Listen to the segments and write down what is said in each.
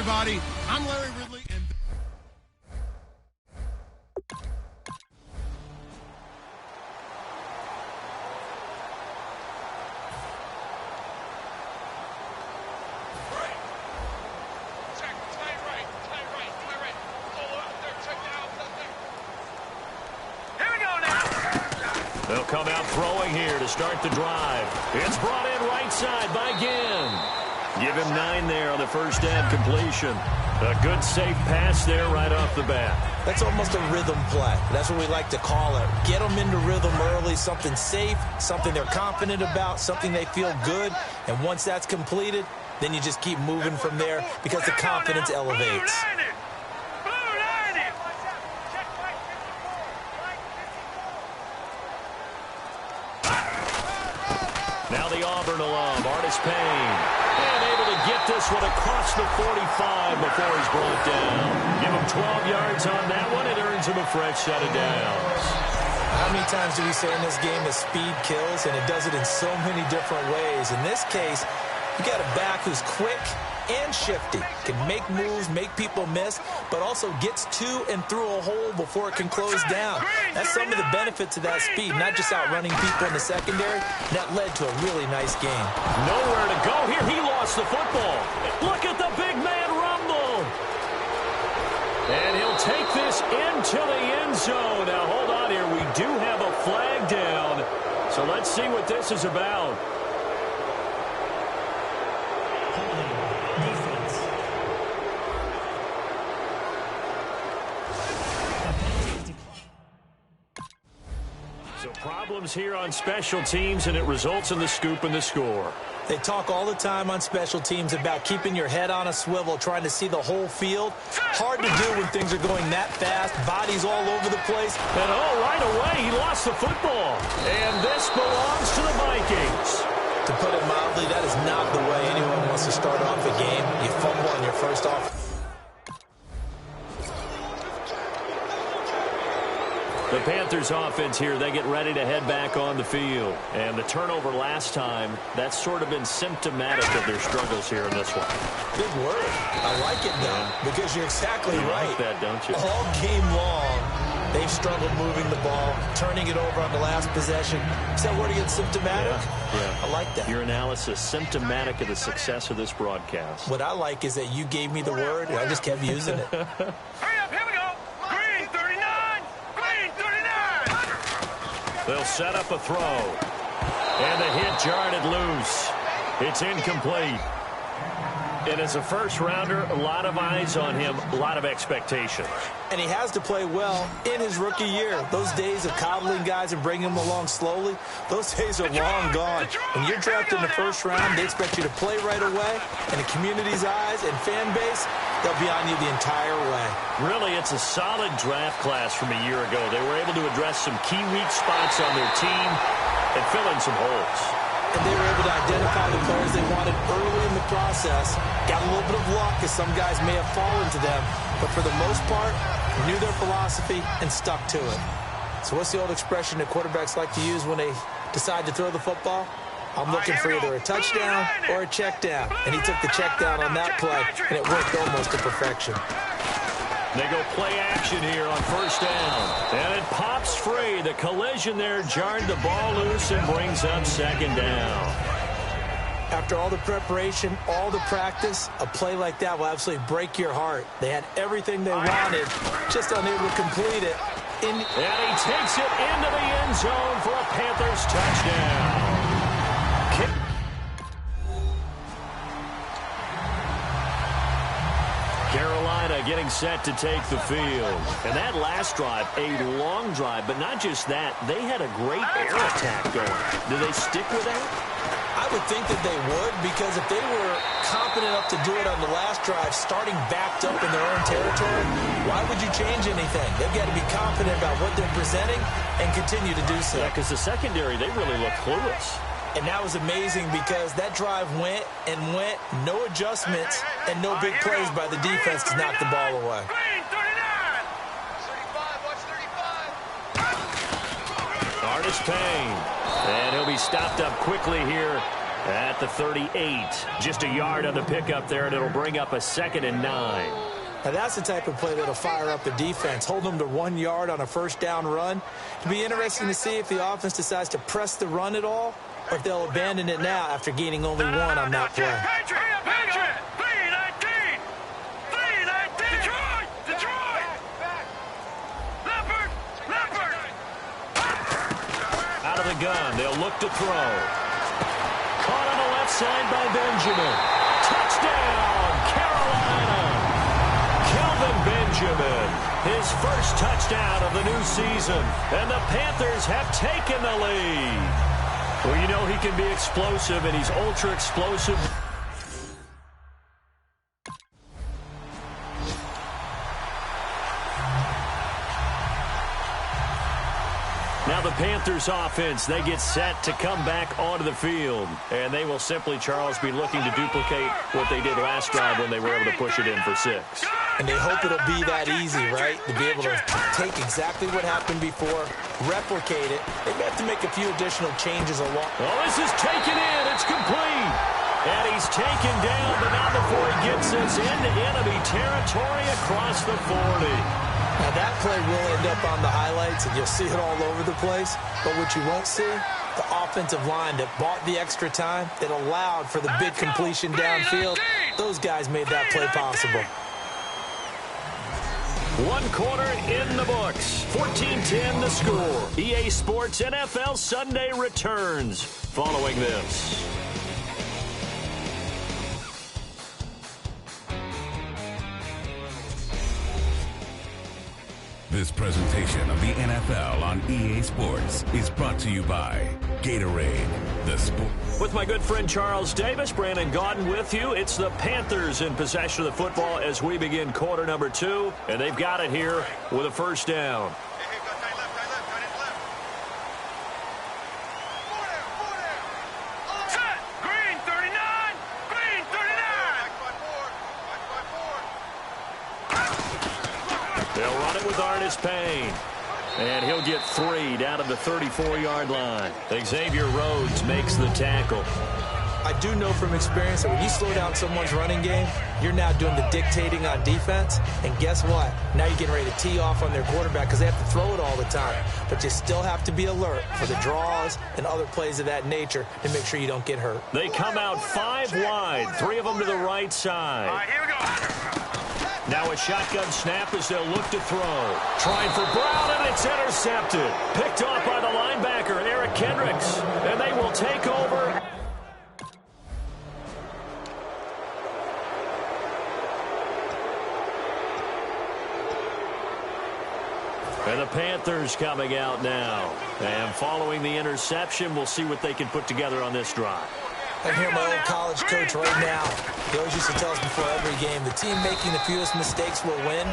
everybody. I'm Larry Ridley, and they'll come out throwing here to start the drive. It's brought in right side by Ginn. Give him 9 there on the first down completion. A good, safe pass there right off the bat. That's almost a rhythm play. That's what we like to call it. Get them into rhythm early, something safe, something they're confident about, something they feel good. And once that's completed, then you just keep moving from there because the confidence elevates. Now the Auburn alum, Artis Payne. And able to get this one across the 45 before he's brought down. Give him 12 yards on that one. It earns him a fresh set of downs. How many times do we say in this game that speed kills, and it does it in so many different ways? In this case, you got a back who's quick and shifty, can make moves, make people miss, but also gets to and through a hole before it can close down. That's some of the benefits of that speed, not just outrunning people in the secondary. That led to a really nice game. Nowhere to go here. He lost the football. Look at the big man rumble. And he'll take this into the end zone. Now, hold on here. We do have a flag down. So let's see what this is about. So problems here on special teams, and it results in the scoop and the score. They talk all the time on special teams about keeping your head on a swivel, trying to see the whole field. Hard to do when things are going that fast, bodies all over the place. And right away, he lost the football. And this belongs to the Vikings. To put it mildly, that is not the way anyone wants to start off a game. You fumble on your first off. The Panthers offense here, they get ready to head back on the field. And the turnover last time, that's sort of been symptomatic of their struggles here in this one. Big word. I like it, though, because you're exactly right. You like that, don't you? All game long, they've struggled moving the ball, turning it over on the last possession. Is that word again, symptomatic? Yeah. I like that. Your analysis, symptomatic of the success of this broadcast. What I like is that you gave me the word, and I just kept using it. Hurry up, here we go. Green 39. Green 39. They'll set up a throw. And the hit jarred it loose. It's incomplete. And as a first-rounder, a lot of eyes on him, a lot of expectations. And he has to play well in his rookie year. Those days of coddling guys and bringing them along slowly, those days are long gone. When you're drafted in the first round, they expect you to play right away. And the community's eyes and fan base, they'll be on you the entire way. Really, it's a solid draft class from a year ago. They were able to address some key weak spots on their team and fill in some holes. And they were able to identify the players they wanted early in the process. Got a little bit of luck, as some guys may have fallen to them. But for the most part, knew their philosophy and stuck to it. So what's the old expression that quarterbacks like to use when they decide to throw the football? I'm looking for either a touchdown or a check down. And he took the check down on that play, and it worked almost to perfection. They go play action here on first down. And it pops free. The collision there jarred the ball loose and brings up second down. After all the preparation, all the practice, a play like that will absolutely break your heart. They had everything they wanted, just unable to complete it. And he takes it into the end zone for a Panthers touchdown. Carolina getting set to take the field. And that last drive, a long drive, but not just that. They had a great air attack going. Do they stick with that? I would think that they would, because if they were confident enough to do it on the last drive, starting backed up in their own territory, why would you change anything? They've got to be confident about what they're presenting and continue to do so. Yeah, because the secondary, they really look clueless. And that was amazing because that drive went and went, no adjustments, and no big plays by the defense to knock the ball away. Green 39. 35, watch 35. Artis Payne. And he'll be stopped up quickly here At the 38, just a yard on the pickup there, and it'll bring up a 2nd and 9. Now that's the type of play that'll fire up the defense, hold them to 1 yard on a first down run. It'll be interesting to see if the offense decides to press the run at all, or if they'll abandon it now after gaining only 1 on that play. Patriot! 3-19! 3-19! Detroit! Leopard! Out of the gun, they'll look to throw. Caught on the left side by Benjamin. Touchdown, Carolina! Kelvin Benjamin, his first touchdown of the new season. And the Panthers have taken the lead. Well, you know he can be explosive, and he's ultra explosive. Now the Panthers offense, they get set to come back onto the field. And they will simply, Charles, be looking to duplicate what they did last drive when they were able to push it in for 6. And they hope it'll be that easy, right? To be able to take exactly what happened before, replicate it. They may have to make a few additional changes along. Oh, this is taken in. It's complete. And he's taken down, but not before he gets us into enemy territory across the 40. Now that play will end up on the highlights, and you'll see it all over the place. But what you won't see, the offensive line that bought the extra time, that allowed for the big completion downfield. Those guys made that play possible. 1 quarter in the books. 14-10 the score. EA Sports NFL Sunday returns following this. This presentation of the NFL on EA Sports is brought to you by Gatorade, the sport. With my good friend Charles Davis, Brandon Gaudin with you. It's the Panthers in possession of the football as we begin quarter number 2. And they've got it here with a first down. Set! Green 39! Green 39! They'll run it with Artis Payne. And he'll get 3 down to the 34-yard line. Xavier Rhodes makes the tackle. I do know from experience that when you slow down someone's running game, you're now doing the dictating on defense. And guess what? Now you're getting ready to tee off on their quarterback because they have to throw it all the time. But you still have to be alert for the draws and other plays of that nature to make sure you don't get hurt. They come out 5 wide, 3 of them to the right side. All right, here we go. Now a shotgun snap as they'll look to throw. Trying for Brown, and it's intercepted. Picked off by the linebacker, Eric Kendricks. And they will take over. And the Panthers coming out now. And following the interception, we'll see what they can put together on this drive. I hear my old college coach right now. He always used to tell us before every game, the team making the fewest mistakes will win.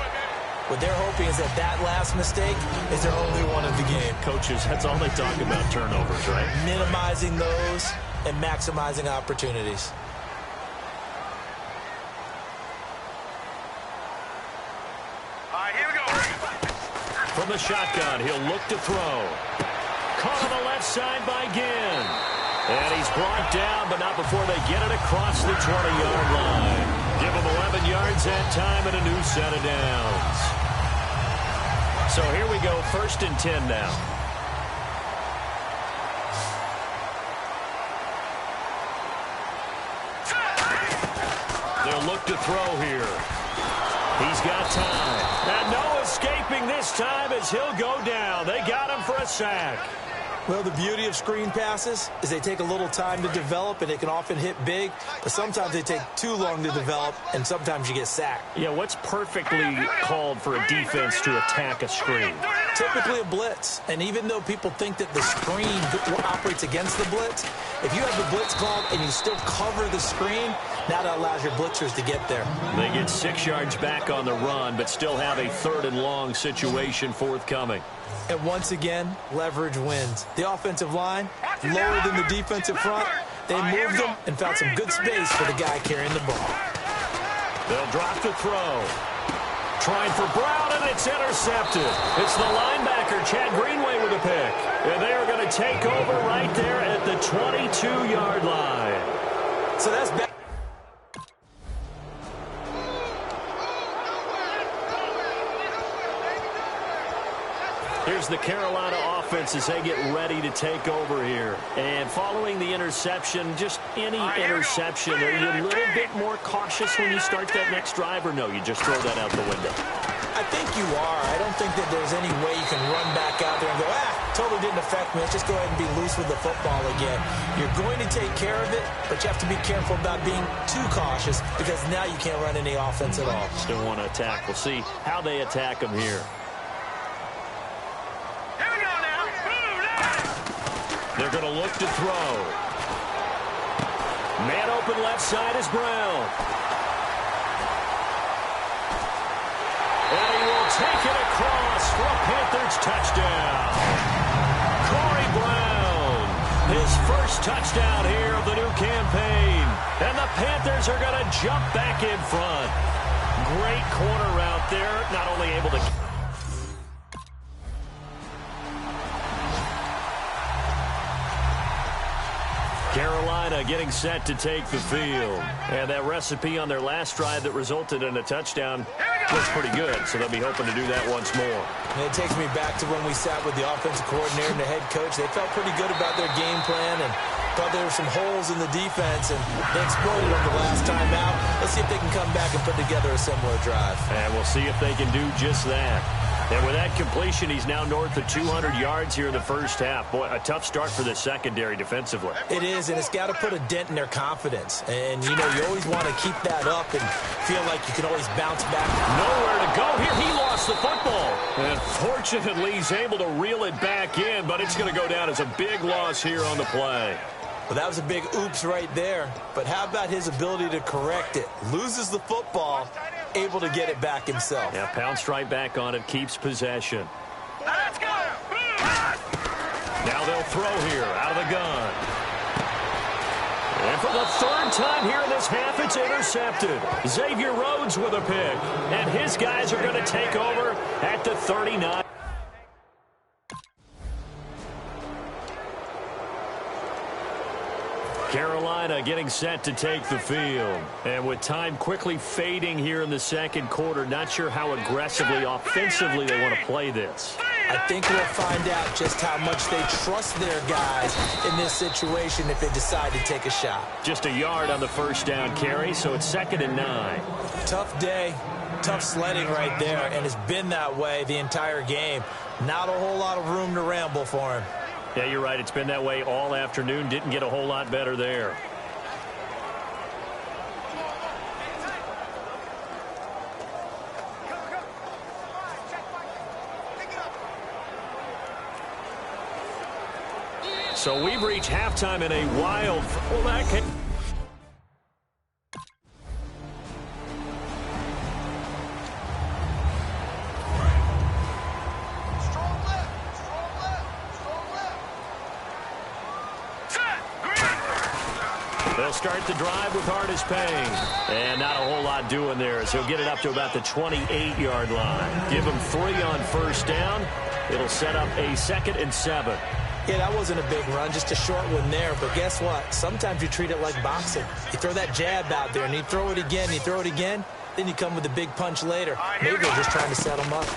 What they're hoping is that last mistake is their only one of the game. Coaches, that's all they talk about, turnovers, right? Minimizing those and maximizing opportunities. All right, here we go. From the shotgun, he'll look to throw. Caught on the left side by Ginn. And he's brought down, but not before they get it across the 20-yard line. Give him 11 yards that time and a new set of downs. So here we go, 1st and 10 now. They'll look to throw here. He's got time. And no escaping this time as he'll go down. They got him for a sack. Well, the beauty of screen passes is they take a little time to develop, and they can often hit big, but sometimes they take too long to develop, and sometimes you get sacked. Yeah, what's perfectly called for a defense to attack a screen? Typically a blitz, and even though people think that the screen operates against the blitz, if you have the blitz called and you still cover the screen, now that allows your blitzers to get there. They get 6 yards back on the run, but still have a 3rd and long situation forthcoming. And once again, leverage wins. The offensive line, lower than the defensive front, they moved them and found some good space for the guy carrying the ball. They'll drop to throw. Trying for Brown, and it's intercepted. It's the linebacker, Chad Greenway, with a pick. And they are going to take over right there at the 22-yard line. So that's back. Here's the Carolina offense as they get ready to take over here. And following the interception, just any interception, are you a little bit more cautious when you start that next drive, or no, you just throw that out the window? I think you are. I don't think that there's any way you can run back out there and go, totally didn't affect me. Let's just go ahead and be loose with the football again. You're going to take care of it, but you have to be careful about being too cautious because now you can't run any offense at all. Still want to attack. We'll see how they attack them here. They're going to look to throw. Man open left side is Brown. And he will take it across for a Panthers touchdown. Corey Brown, his first touchdown here of the new campaign. And the Panthers are going to jump back in front. Great corner route there, not only able to... Carolina getting set to take the field. And that recipe on their last drive that resulted in a touchdown looks pretty good, so they'll be hoping to do that once more. And it takes me back to when we sat with the offensive coordinator and the head coach. They felt pretty good about their game plan and thought there were some holes in the defense, and they exploited them the last time out. Let's see if they can come back and put together a similar drive. And we'll see if they can do just that. And with that completion, he's now north of 200 yards here in the first half. Boy, a tough start for the secondary defensively. It is, and it's got to put a dent in their confidence. And, you know, you always want to keep that up and feel like you can always bounce back. Nowhere to go here. He lost the football. And fortunately, he's able to reel it back in, but it's going to go down as a big loss here on the play. Well, that was a big oops right there. But how about his ability to correct it? Loses the football, able to get it back himself. Yeah, pounced right back on it, keeps possession. Let's go! Now they'll throw here out of the gun. And for the third time here in this half, it's intercepted. Xavier Rhodes with a pick. And his guys are going to take over at the 39. Carolina getting set to take the field. And with time quickly fading here in the second quarter, not sure how aggressively, offensively they want to play this. I think we'll find out just how much they trust their guys in this situation if they decide to take a shot. Just a yard on the first down carry, so it's 2nd and 9. Tough day, tough sledding right there, and it's been that way the entire game. Not a whole lot of room to ramble for him. Yeah, you're right. It's been that way all afternoon. Didn't get a whole lot better there. So we've reached halftime in a wild... Well, that can... They'll start the drive with Artis Payne. And not a whole lot doing there as he'll get it up to about the 28-yard line. Give him 3 on first down. It'll set up a 2nd and 7. Yeah, that wasn't a big run, just a short one there. But guess what? Sometimes you treat it like boxing. You throw that jab out there, and you throw it again, and you throw it again. Then you come with a big punch later. Maybe they're just trying to set him up.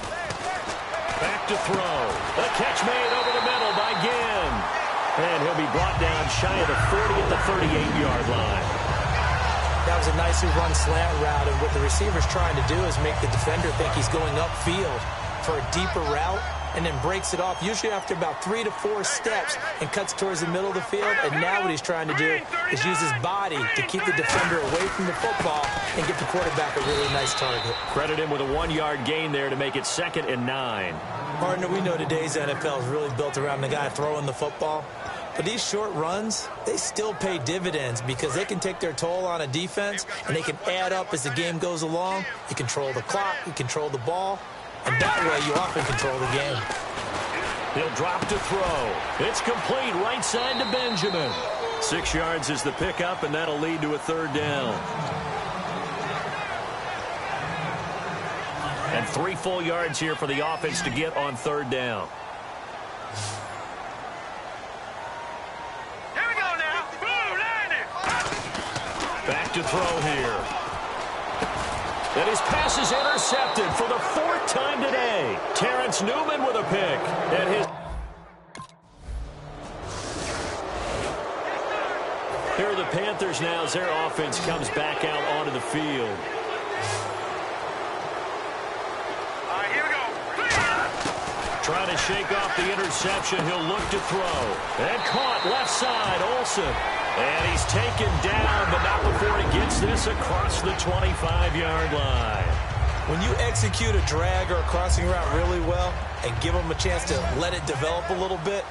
Back to throw. A catch made over the middle by Ginn. And he'll be brought down shy of the 40 at the 38-yard line. That was a nicely run slant route, and what the receiver's trying to do is make the defender think he's going upfield for a deeper route, and then breaks it off, usually after about 3 to 4 steps, and cuts towards the middle of the field. And now what he's trying to do is use his body to keep the defender away from the football and get the quarterback a really nice target. Credit him with a 1-yard gain there to make it 2nd and 9. Partner, we know today's NFL is really built around the guy throwing the football. But these short runs, they still pay dividends because they can take their toll on a defense, and they can add up as the game goes along. You control the clock, you control the ball, and that way you often control the game. He'll drop to throw. It's complete right side to Benjamin. 6 yards is the pickup, and that'll lead to a 3rd down. And 3 full yards here for the offense to get on 3rd down. Here we go to throw here. And his pass is intercepted for the 4th time today. Terrence Newman with a pick. And here are the Panthers now as their offense comes back out onto the field. All right, here we go. Trying to shake off the interception. He'll look to throw. And caught left side, Olsen. And he's taken down, but not before he gets this across the 25-yard line. When you execute a drag or a crossing route really well and give them a chance to let it develop a little bit,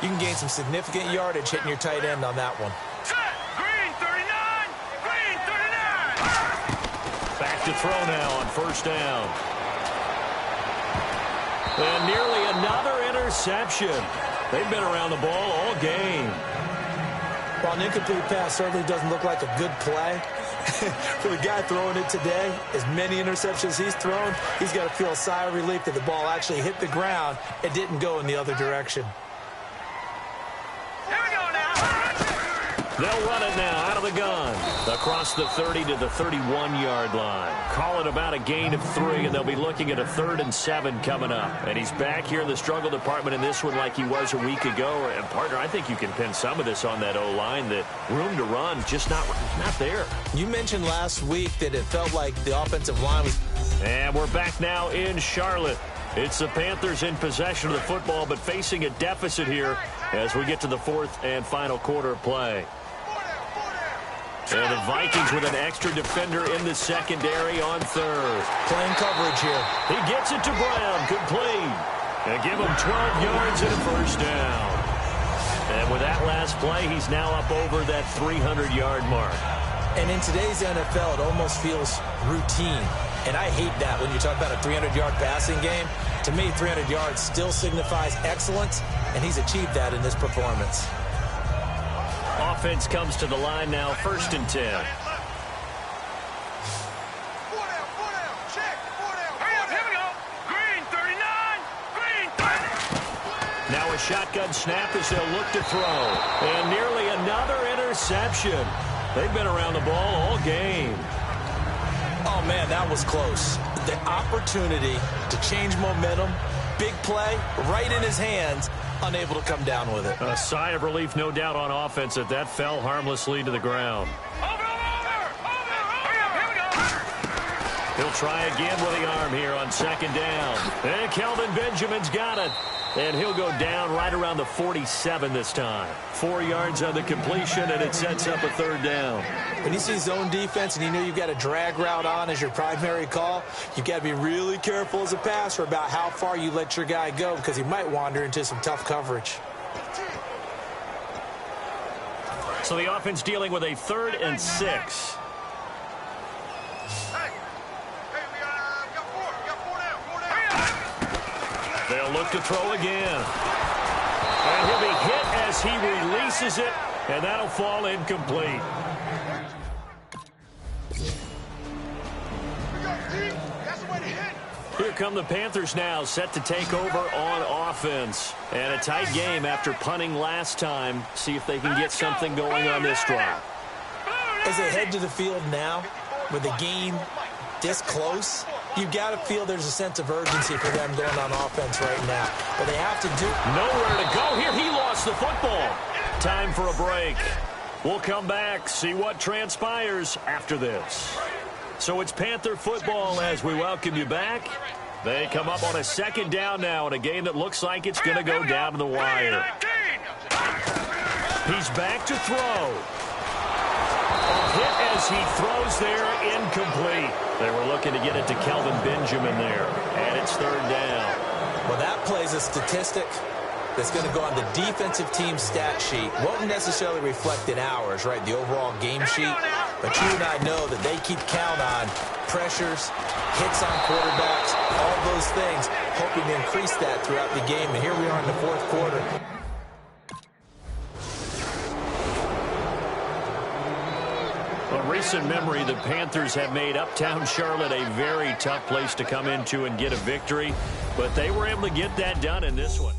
you can gain some significant yardage hitting your tight end on that one. Set. Green 39. Green 39. Back to throw now on 1st down. And nearly another interception. They've been around the ball all game. While an incomplete pass certainly doesn't look like a good play, for the guy throwing it today, as many interceptions he's thrown, he's got to feel a sigh of relief that the ball actually hit the ground and didn't go in the other direction. Here we go now. They'll run it now out of the gun. Across the 30 to the 31-yard line. Call it about a gain of 3, and they'll be looking at a 3rd and 7 coming up. And he's back here in the struggle department in this one like he was a week ago. And, partner, I think you can pin some of this on that O-line. That room to run just not there. You mentioned last week that it felt like the offensive line was... And we're back now in Charlotte. It's the Panthers in possession of the football, but facing a deficit here as we get to the 4th and final quarter of play. And the Vikings with an extra defender in the secondary on 3rd. Playing coverage here. He gets it to Brown, complete. And give him 12 yards and a 1st down. And with that last play, he's now up over that 300-yard mark. And in today's NFL, it almost feels routine. And I hate that when you talk about a 300-yard passing game. To me, 300 yards still signifies excellence, and he's achieved that in this performance. Offense comes to the line now, 1st and 10. Hurry up, here we go. Green 39. Green 30. Now a shotgun snap as they'll look to throw. And nearly another interception. They've been around the ball all game. Oh, man, that was close. The opportunity to change momentum, big play, right in his hands, unable to come down with it. A sigh of relief, no doubt, on offense that fell harmlessly to the ground. Over. Hurry up, here we go. He'll try again with the arm here on 2nd down. And Kelvin Benjamin's got it. And he'll go down right around the 47 this time. 4 yards on the completion, and it sets up a 3rd down. When you see zone defense and you know you've got a drag route on as your primary call, you've got to be really careful as a passer about how far you let your guy go because he might wander into some tough coverage. So the offense dealing with a 3rd and 6. They'll look to throw again. And he'll be hit as he releases it, and that'll fall incomplete. Here come the Panthers now, set to take over on offense. And a tight game after punting last time. See if they can get something going on this drive. As they head to the field now, with the game this close, you've got to feel there's a sense of urgency for them going on offense right now. But they have to do... Nowhere to go here. He lost the football. Time for a break. We'll come back, see what transpires after this. So it's Panther football as we welcome you back. They come up on a 2nd down now in a game that looks like it's going to go down to the wire. He's back to throw. A hit as he throws there, incomplete. They were looking to get it to Kelvin Benjamin there, and it's 3rd down. Well, that plays a statistic that's going to go on the defensive team stat sheet. Won't necessarily reflect in ours, right, the overall game sheet. But you and I know that they keep count on pressures, hits on quarterbacks, all those things, hoping to increase that throughout the game. And here we are in the 4th quarter. A recent memory, the Panthers have made Uptown Charlotte a very tough place to come into and get a victory, but they were able to get that done in this one.